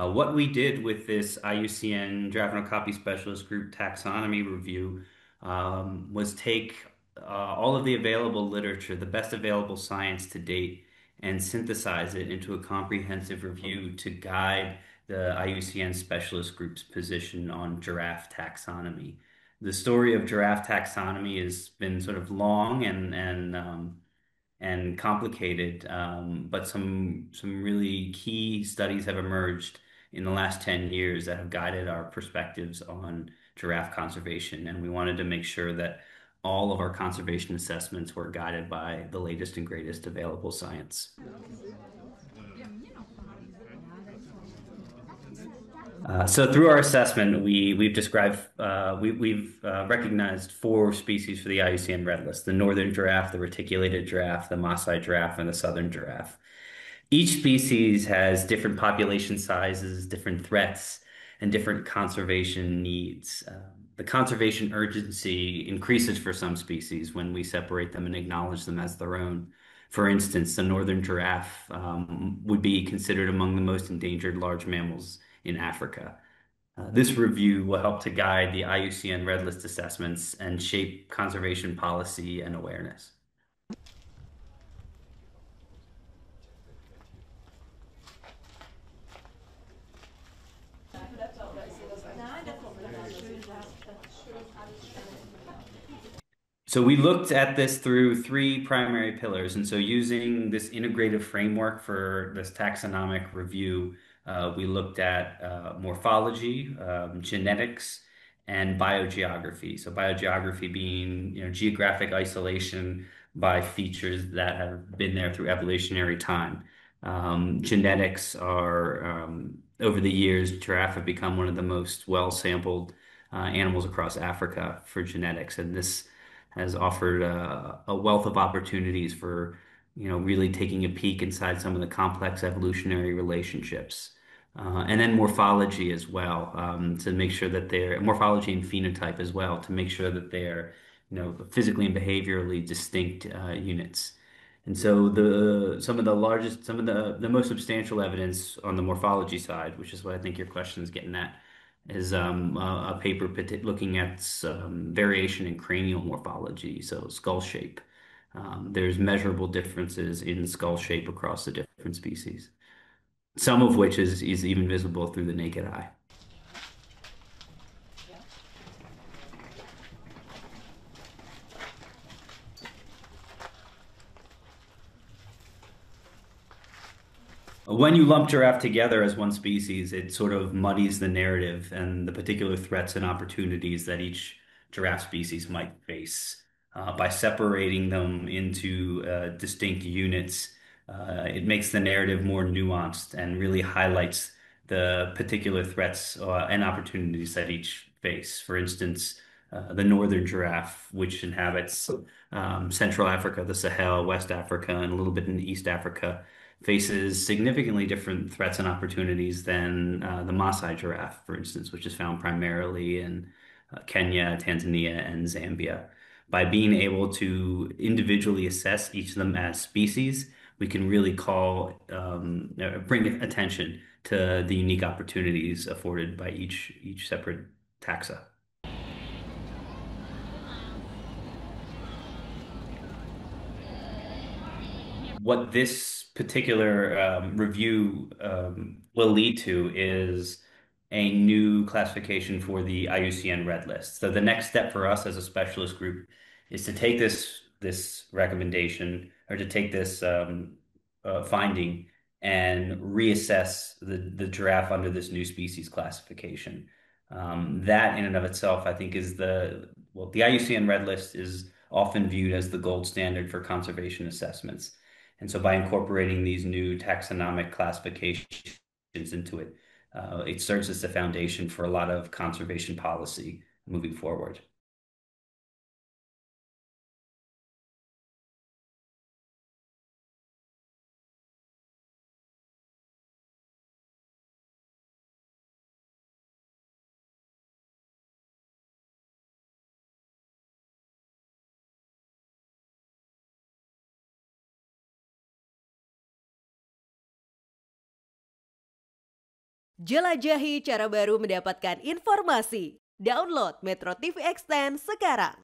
What we did with this IUCN Draft and Copy Specialist Group taxonomy review was take all of the available literature, the best available science to date, and synthesize it into a comprehensive review to guide the IUCN Specialist Group's position on giraffe taxonomy. The story of giraffe taxonomy has been sort of long and complicated, but some really key studies have emerged in the last 10 years that have guided our perspectives on giraffe conservation, and we wanted to make sure that all of our conservation assessments were guided by the latest and greatest available science. So through our assessment, we've described we've recognized four species for the IUCN Red List: the northern giraffe, the reticulated giraffe, the Maasai giraffe, and the southern giraffe. Each species has different population sizes, different threats, and different conservation needs. The conservation urgency increases for some species when we separate them and acknowledge them as their own. For instance, the northern giraffe would be considered among the most endangered large mammals in Africa. This review will help to guide the IUCN Red List assessments and shape conservation policy and awareness. So we looked at this through three primary pillars. And so using this integrative framework for this taxonomic review, we looked at morphology, genetics, and biogeography. So biogeography being, geographic isolation by features that have been there through evolutionary time. Genetics are, over the years, giraffe have become one of the most well-sampled animals across Africa for genetics. And this has offered a wealth of opportunities for, really taking a peek inside some of the complex evolutionary relationships. And then morphology as well, to make sure that they're morphology and phenotype as well, to make sure that they're, physically and behaviorally distinct units. And so some of the most substantial evidence on the morphology side, which is what I think your question is getting at, is a paper looking at variation in cranial morphology, so skull shape. There's measurable differences in skull shape across the different species, some of which is even visible through the naked eye. When you lump giraffe together as one species, it sort of muddies the narrative and the particular threats and opportunities that each giraffe species might face. By separating them into distinct units, it makes the narrative more nuanced and really highlights the particular threats and opportunities that each face. For instance, the northern giraffe, which inhabits Central Africa, the Sahel, West Africa, and a little bit in East Africa, faces significantly different threats and opportunities than the Maasai giraffe, for instance, which is found primarily in Kenya, Tanzania, and Zambia. By being able to individually assess each of them as species, we can really bring attention to the unique opportunities afforded by each separate taxa. What this particular review will lead to is a new classification for the IUCN Red List. So the next step for us as a specialist group is to take this recommendation or to take this finding and reassess the giraffe under this new species classification. That in and of itself, I think, is the IUCN Red List is often viewed as the gold standard for conservation assessments. And so by incorporating these new taxonomic classifications into it, it serves as the foundation for a lot of conservation policy moving forward. Jelajahi cara baru mendapatkan informasi. Download Metro TV Extend sekarang.